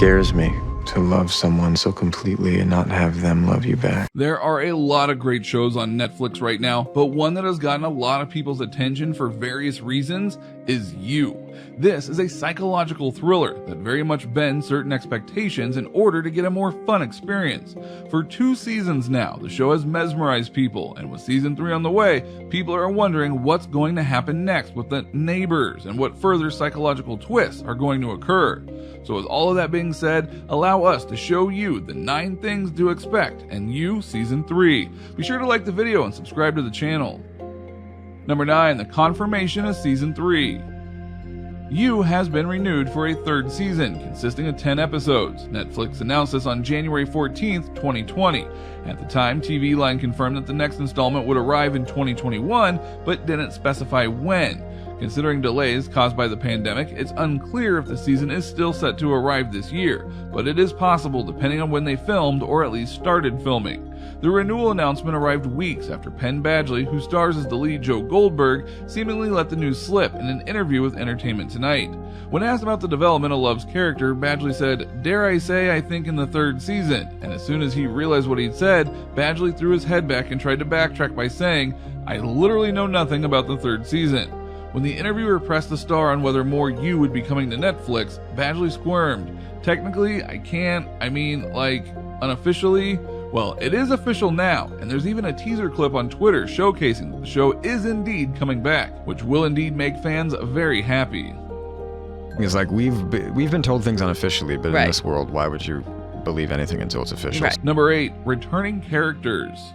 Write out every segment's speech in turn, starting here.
scares me to love someone so completely and not have them love you back. There are a lot of great shows on Netflix right now, but one that has gotten a lot of people's attention for various reasons is You. This is a psychological thriller that very much bends certain expectations in order to get a more fun experience. For 2 seasons now, the show has mesmerized people, and with season 3 on the way, people are wondering what's going to happen next with the neighbors and what further psychological twists are going to occur. So with all of that being said, allow us to show you the 9 things to expect in You Season 3. Be sure to like the video and subscribe to the channel. Number 9, the confirmation of Season 3. You has been renewed for a 3rd season, consisting of 10 episodes. Netflix announced this on January 14th, 2020. At the time, TV Line confirmed that the next installment would arrive in 2021, but didn't specify when. Considering delays caused by the pandemic, it's unclear if the season is still set to arrive this year, but it is possible depending on when they filmed or at least started filming. The renewal announcement arrived weeks after Penn Badgley, who stars as the lead Joe Goldberg, seemingly let the news slip in an interview with Entertainment Tonight. When asked about the development of Love's character, Badgley said, "Dare I say I think in the 3rd season," and as soon as he realized what he'd said, Badgley threw his head back and tried to backtrack by saying, "I literally know nothing about the 3rd season." When the interviewer pressed the star on whether more You would be coming to Netflix, Badgley squirmed. "Technically, I can't, unofficially? Well, it is official now, and there's even a teaser clip on Twitter showcasing that the show is indeed coming back, which will indeed make fans very happy." It's like we've been told things unofficially, but Right. in this world, why would you believe anything until it's official? Right. Number 8, returning characters.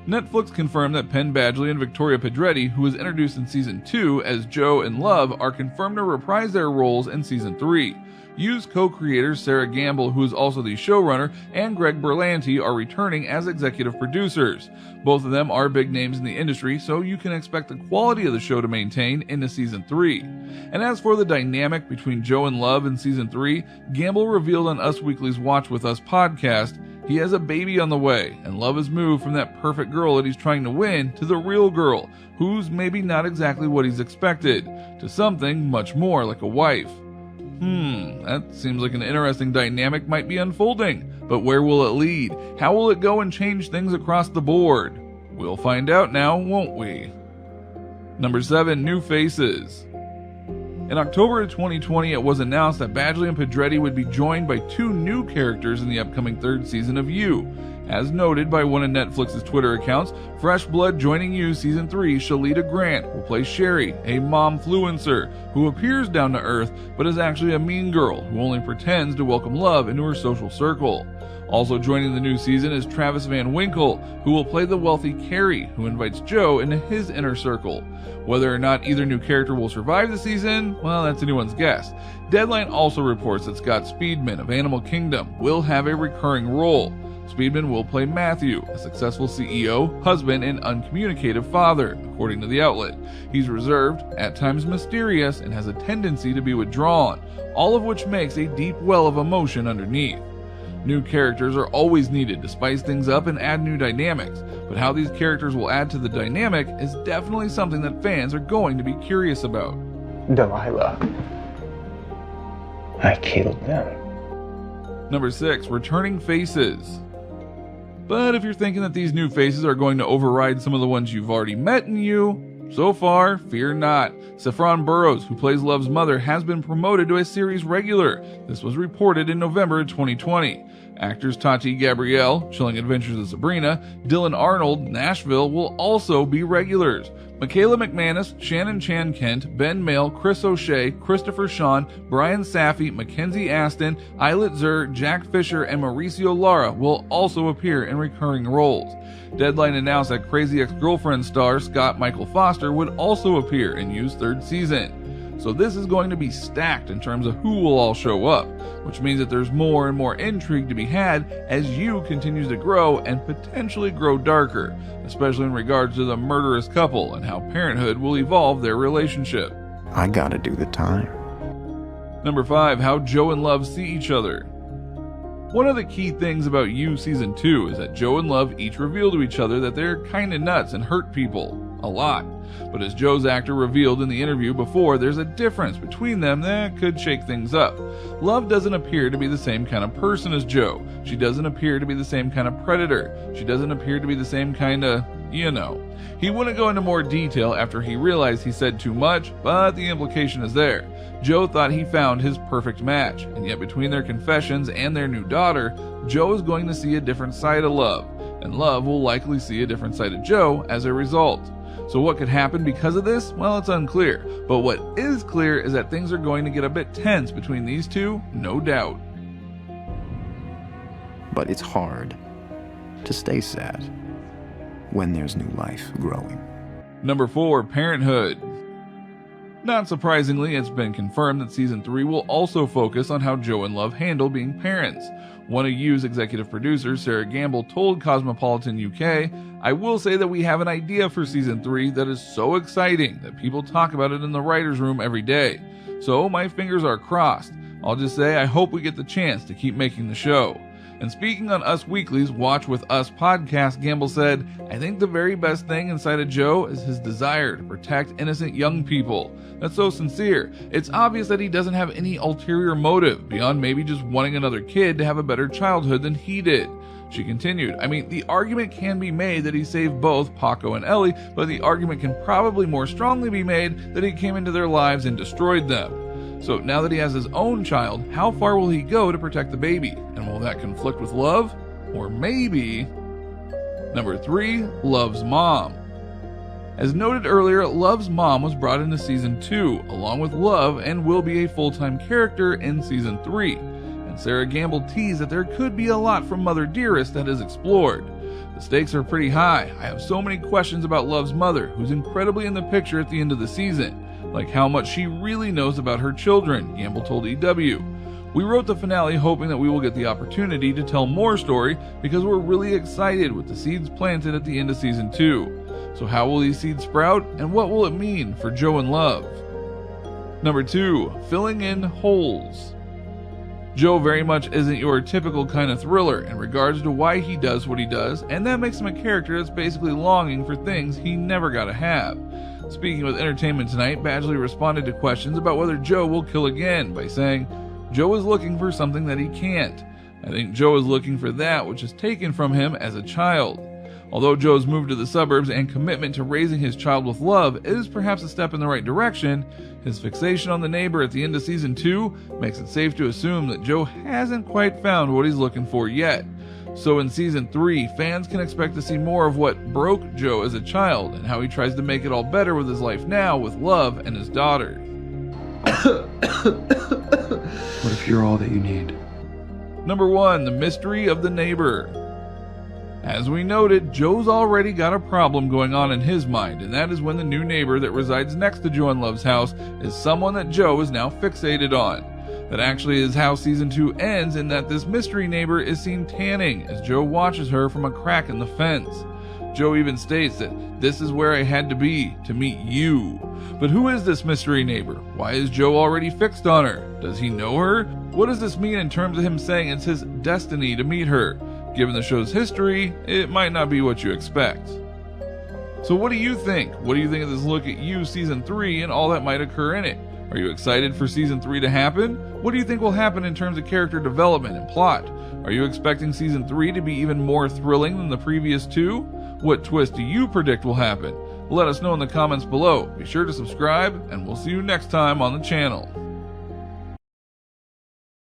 Netflix confirmed that Penn Badgley and Victoria Pedretti, who was introduced in Season 2 as Joe and Love, are confirmed to reprise their roles in Season 3. You's co-creators Sarah Gamble, who is also the showrunner, and Greg Berlanti are returning as executive producers. Both of them are big names in the industry, so you can expect the quality of the show to maintain into Season 3. And as for the dynamic between Joe and Love in Season 3, Gamble revealed on Us Weekly's Watch With Us podcast, he has a baby on the way, and Love has moved from that perfect girl that he's trying to win to the real girl, who's maybe not exactly what he's expected, to something much more like a wife. That seems like an interesting dynamic might be unfolding, but where will it lead? How will it go and change things across the board? We'll find out now, won't we? Number 7, new faces. In October of 2020, it was announced that Badgley and Pedretti would be joined by 2 new characters in the upcoming 3rd season of You. As noted by one of Netflix's Twitter accounts, fresh blood joining You Season 3, Shalita Grant will play Sherry, a momfluencer who appears down to earth but is actually a mean girl who only pretends to welcome love into her social circle. Also joining the new season is Travis Van Winkle, who will play the wealthy Carrie, who invites Joe into his inner circle. Whether or not either new character will survive the season, well, that's anyone's guess. Deadline also reports that Scott Speedman of Animal Kingdom will have a recurring role. Speedman will play Matthew, a successful CEO, husband, and uncommunicative father, according to the outlet. He's reserved, at times mysterious, and has a tendency to be withdrawn, all of which makes a deep well of emotion underneath. New characters are always needed to spice things up and add new dynamics, but how these characters will add to the dynamic is definitely something that fans are going to be curious about. Delilah. I killed them. Number 6, returning faces. But if you're thinking that these new faces are going to override some of the ones you've already met in You, so far, fear not. Saffron Burrows, who plays Love's mother, has been promoted to a series regular. This was reported in November of 2020. Actors Tati Gabrielle, Chilling Adventures of Sabrina, Dylan Arnold, Nashville, will also be regulars. Michaela McManus, Shannon Chan Kent, Ben Mail, Chris O'Shea, Christopher Sean, Brian Safi, Mackenzie Aston, Islet Zur, Jack Fisher, and Mauricio Lara will also appear in recurring roles. Deadline announced that Crazy Ex-Girlfriend star Scott Michael Foster would also appear in You's 3rd season. So this is going to be stacked in terms of who will all show up, which means that there's more and more intrigue to be had as You continues to grow and potentially grow darker, especially in regards to the murderous couple and how Parenthood will evolve their relationship. I gotta do the time. Number 5, how Joe and Love see each other. One of the key things about You Season 2 is that Joe and Love each reveal to each other that they're kinda nuts and hurt people. A lot. But as Joe's actor revealed in the interview before, there's a difference between them that could shake things up. Love doesn't appear to be the same kind of person as Joe. She doesn't appear to be the same kind of predator. She doesn't appear to be the same kind of, you know. He wouldn't go into more detail after he realized he said too much, but the implication is there. Joe thought he found his perfect match, and yet between their confessions and their new daughter, Joe is going to see a different side of Love, and Love will likely see a different side of Joe as a result. So what could happen because of this? Well, it's unclear, but what is clear is that things are going to get a bit tense between these two, no doubt. But it's hard to stay sad when there's new life growing. Number 4, Parenthood. Not surprisingly, it's been confirmed that Season 3 will also focus on how Joe and Love handle being parents. One of U's executive producers, Sarah Gamble, told Cosmopolitan UK, "I will say that we have an idea for Season 3 that is so exciting that people talk about it in the writer's room every day. So my fingers are crossed. I'll just say I hope we get the chance to keep making the show." And speaking on Us Weekly's Watch With Us podcast, Gamble said, "I think the very best thing inside of Joe is his desire to protect innocent young people. That's so sincere. It's obvious that he doesn't have any ulterior motive beyond maybe just wanting another kid to have a better childhood than he did." She continued, "I mean, the argument can be made that he saved both Paco and Ellie, but the argument can probably more strongly be made that he came into their lives and destroyed them. So now that he has his own child, how far will he go to protect the baby? And will that conflict with Love? Or maybe..." Number 3, Love's mom. As noted earlier, Love's mom was brought into Season 2, along with Love, and will be a full-time character in Season 3. And Sarah Gamble teased that there could be a lot from Mother Dearest that is explored. The stakes are pretty high. I have so many questions about Love's mother, who's incredibly in the picture at the end of the season. Like how much she really knows about her children, Gamble told EW. "We wrote the finale hoping that we will get the opportunity to tell more story because we're really excited with the seeds planted at the end of Season 2. So how will these seeds sprout, and what will it mean for Joe and Love?" Number 2, filling in holes. Joe very much isn't your typical kind of thriller in regards to why he does what he does, and that makes him a character that's basically longing for things he never got to have. Speaking with Entertainment Tonight, Badgley responded to questions about whether Joe will kill again by saying, "Joe is looking for something that he can't. I think Joe is looking for that which is taken from him as a child. Although Joe's move to the suburbs and commitment to raising his child with Love is perhaps a step in the right direction, his fixation on the neighbor at the end of Season 2 makes it safe to assume that Joe hasn't quite found what he's looking for yet. So in Season 3, fans can expect to see more of what broke Joe as a child and how he tries to make it all better with his life now with Love and his daughter." What if you're all that you need? Number 1, the mystery of the neighbor. As we noted, Joe's already got a problem going on in his mind, and that is when the new neighbor that resides next to Joe and Love's house is someone that Joe is now fixated on. That actually is how Season 2 ends, in that this mystery neighbor is seen tanning as Joe watches her from a crack in the fence. Joe even states that this is where I had to be to meet you. But who is this mystery neighbor? Why is Joe already fixed on her? Does he know her? What does this mean in terms of him saying it's his destiny to meet her? Given the show's history, it might not be what you expect. So what do you think? What do you think of this look at You Season 3 and all that might occur in it? Are you excited for Season 3 to happen? What do you think will happen in terms of character development and plot? Are you expecting Season 3 to be even more thrilling than the previous 2? What twist do you predict will happen? Let us know in the comments below. Be sure to subscribe, and we'll see you next time on the channel.